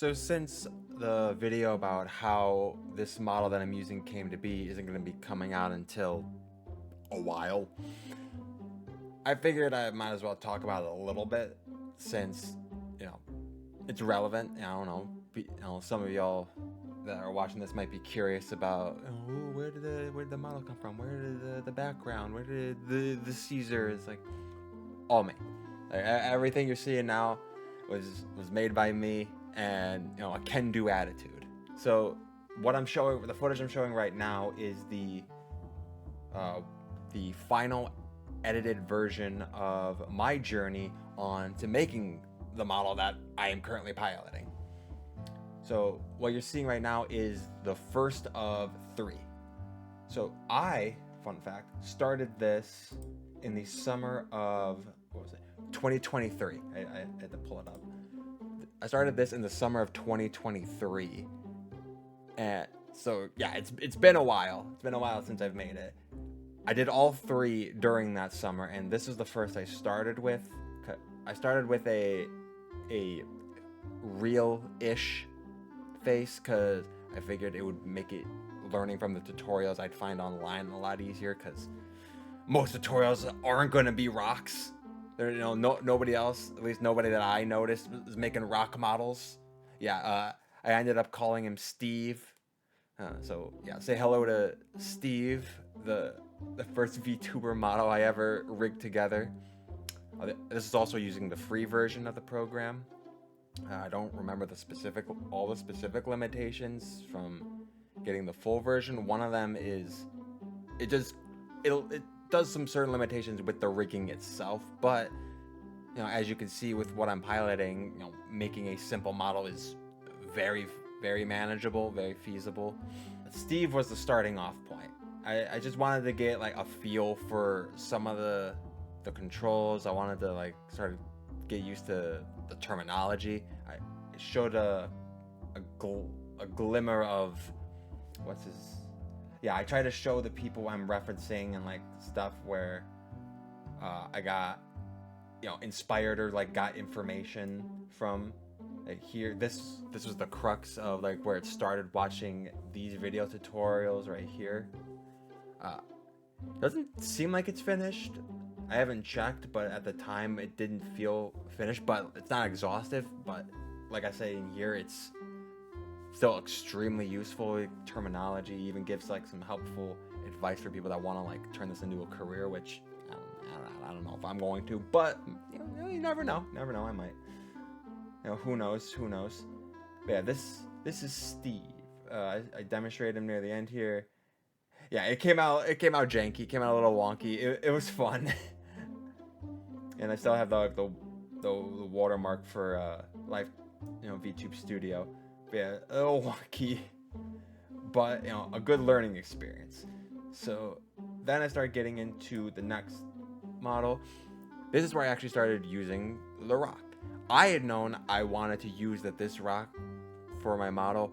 So since the video about how this model that I'm using came to be isn't going to be coming out until a while, I figured I might as well talk about it a little bit since, you know, it's relevant. I don't know, some of y'all that are watching this might be curious about, oh, where did the model come from? Where did the background? Where did the Caesar? It's like all me. Like, everything you're seeing now was made by me, and a can-do attitude. So what I'm showing, the footage I'm showing right now, is the final edited version of my journey on to making the model that I am currently piloting. So what you're seeing right now is the first of 3. So fun fact, started this in the summer of, 2023. I had to pull it up. I started this in the summer of 2023. And so yeah, it's been a while. It's been a while since I've made it. I did all 3 during that summer, and this is the first I started with. I started with a real-ish face because I figured it would make it learning from the tutorials I'd find online a lot easier, because most tutorials aren't going to be rocks. There, nobody else, at least nobody that I noticed, was making rock models. Yeah, I ended up calling him Steve. So yeah, say hello to Steve, the first VTuber model I ever rigged together. This is also using the free version of the program. I don't remember all the specific limitations from getting the full version. One of them is it does some certain limitations with the rigging itself, but as you can see with what I'm piloting, making a simple model is very, very manageable, very feasible. Steve was the starting off point. I just wanted to get like a feel for some of the controls. I wanted to start to get used to the terminology. I showed a glimmer of I try to show the people I'm referencing and stuff where I got inspired or got information from. Here, this was the crux of where it started, watching these video tutorials right here. Doesn't seem like it's finished. I haven't checked, but at the time it didn't feel finished, but it's not exhaustive. But like I say in here, it's still extremely useful. Terminology even gives some helpful advice for people that want to turn this into a career, which I don't know if I'm going to, but you never know. I might. Who knows? But yeah, this is Steve. I demonstrated him near the end here. Yeah, it came out janky, came out a little wonky. It was fun. And I still have the watermark for Live, VTube Studio. But yeah, a little wonky, but a good learning experience. So then I started getting into the next model. This is where I actually started using the rock. I had known I wanted to use this rock for my model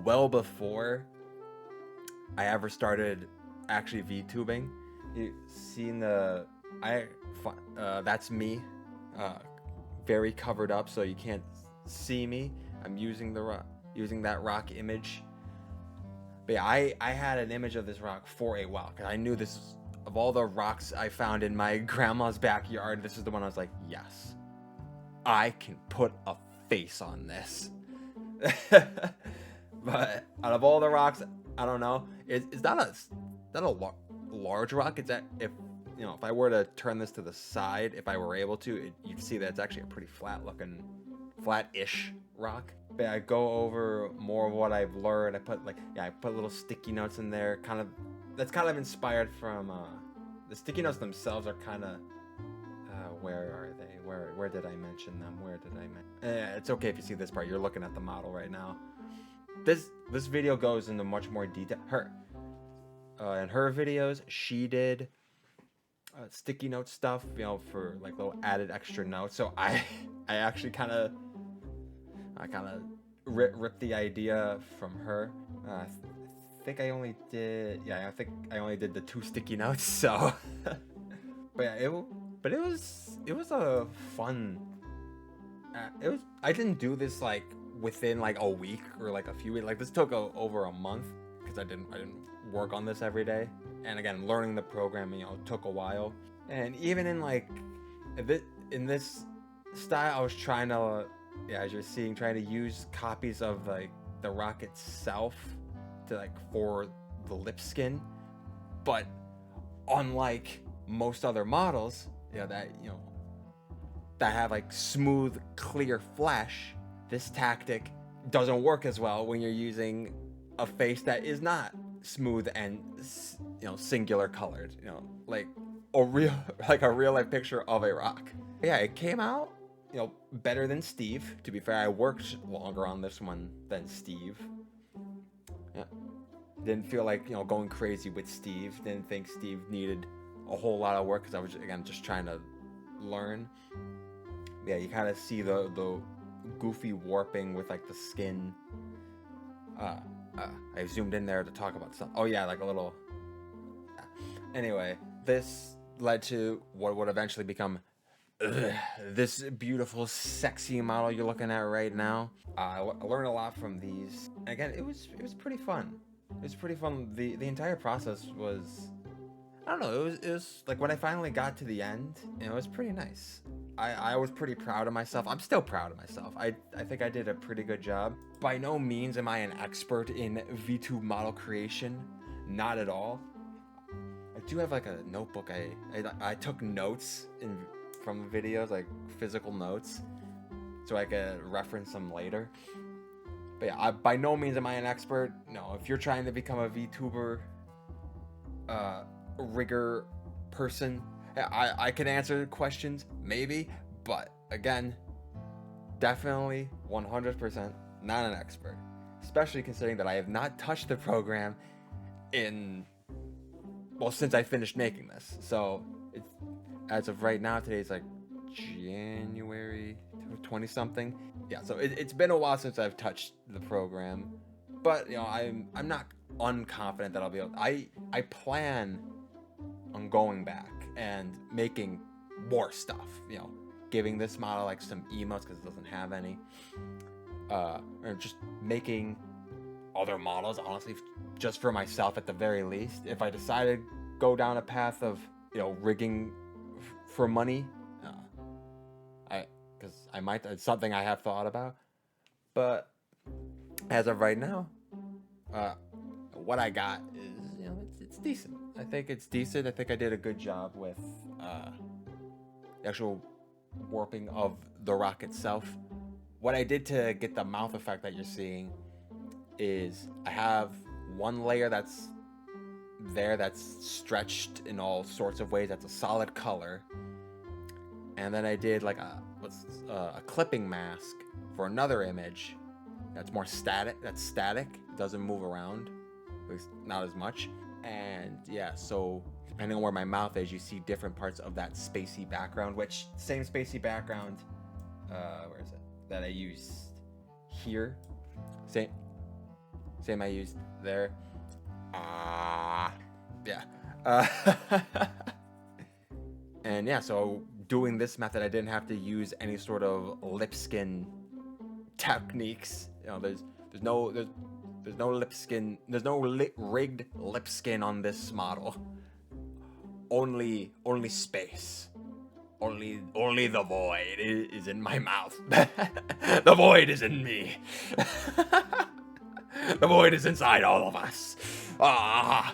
well before I ever started actually VTubing. You seen that's me, very covered up so you can't see me. I'm using that rock image. But yeah, I had an image of this rock for a while because I knew this is, of all the rocks I found in my grandma's backyard, this is the one I was like, yes, I can put a face on this. But out of all the rocks, I don't know. It's not a large rock. It's if I were to turn this to the side, if I were able to, you'd see that it's actually a pretty flat-ish rock. But I go over more of what I've learned. I put little sticky notes in there. That's kind of inspired from the sticky notes themselves are kind of. Where are they? Where did I mention them? It's okay if you see this part. You're looking at the model right now. This video goes into much more detail. In her videos, she did sticky note stuff, for little added extra notes. So I actually kind of ripped the idea from her. I think I only did the 2 sticky notes. So, but yeah, it was a fun. I didn't do this within like a week or like a few weeks. Like this took over a month because I didn't work on this every day. And again, learning the program, took a while. And even in like in this style, I was trying to, as you're seeing, trying to use copies of like the rock itself to like for the lip skin. But unlike most other models, that have like smooth, clear flesh, this tactic doesn't work as well when you're using a face that is not smooth and singular colored, like a real life picture of a rock. Yeah, it came out better than Steve. To be fair, I worked longer on this one than Steve. Yeah, didn't feel like going crazy with Steve. Didn't think Steve needed a whole lot of work because I was again just trying to learn. Yeah, you kind of see the goofy warping with like the skin. I zoomed in there to talk about something. Oh yeah, like a little. Anyway, this led to what would eventually become this beautiful, sexy model you're looking at right now. I learned a lot from these. Again, it was pretty fun. It was pretty fun. The entire process was, I don't know. It was like when I finally got to the end, it was pretty nice. I was pretty proud of myself. I'm still proud of myself. I think I did a pretty good job. By no means am I an expert in VTube model creation. Not at all. I do have like a notebook. I took notes from the videos, like physical notes, so I could reference them later. But yeah, by no means am I an expert. No, if you're trying to become a VTuber rigger person, I can answer questions, maybe, but again, definitely 100% not an expert, especially considering that I have not touched the program since I finished making this. So it's, as of right now, today's like January 20 something. Yeah, so it's been a while since I've touched the program, but I'm not unconfident that I'll be able. I plan on going back and making more stuff, giving this model like some emotes because it doesn't have any, or just making other models, honestly, just for myself at the very least. If I decided to go down a path of rigging for money, because I might, it's something I have thought about, but as of right now, what I got is it's decent. I think it's decent. I think I did a good job with the actual warping of the rock itself. What I did to get the mouth effect that you're seeing is I have one layer that's stretched in all sorts of ways. That's a solid color, and then I did like a clipping mask for another image that's more static. That's static. It doesn't move around, at least not as much. And yeah, so depending on where my mouth is, you see different parts of that spacey background, which same spacey background, where is it, that I used here, same I used there. Yeah. And yeah, so doing this method, I didn't have to use any sort of lip skin techniques. There's no lip skin. There's no rigged lip skin on this model. Only space. Only the void is in my mouth. The void is in me. The void is inside all of us. I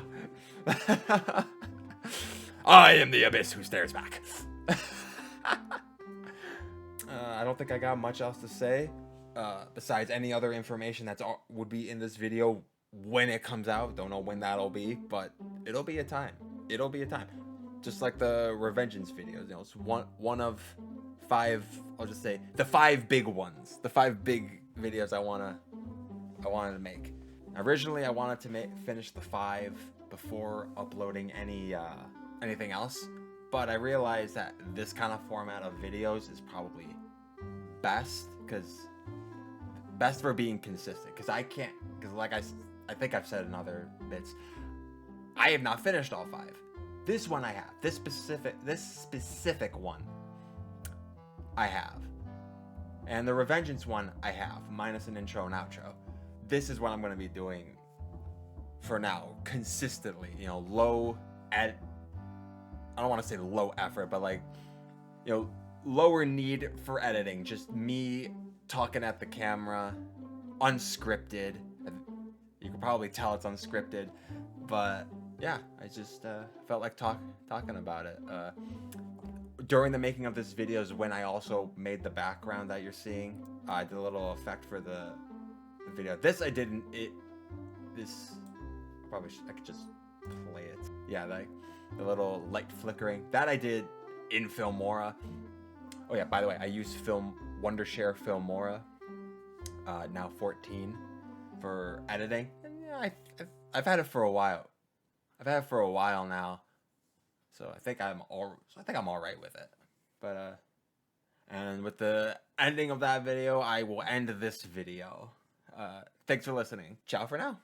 am the abyss who stares back. I don't think I got much else to say. Besides any other information that would be in this video when it comes out. Don't know when that'll be, but it'll be a time. It'll be a time. Just like the Revengeance videos, it's one of 5. I'll just say the 5 big ones, the 5 big videos I wanted to make. Originally, I wanted to finish the 5 before uploading anything else, but I realized that this kind of format of videos is probably best for being consistent. Because like I think I've said in other bits, I have not finished all 5. This one I have. This specific one I have. And the Revengeance one I have, minus an intro and outro. This is what I'm going to be doing for now, consistently. You know, I don't want to say low effort, but like, you know, lower need for editing. Just me talking at the camera, unscripted. You can probably tell it's unscripted, but yeah, I just felt like talking about it. During the making of this video is when I also made the background that you're seeing. I did a little effect for the video. This I didn't. This probably I could just play it. Yeah, like the little light flickering that I did in Filmora. Oh yeah, by the way, I use Wondershare Filmora now 14 for editing. And yeah, I've had it for a while. I've had it for a while now, so I think I'm all right with it. But and with the ending of that video, I will end this video. Thanks for listening. Ciao for now.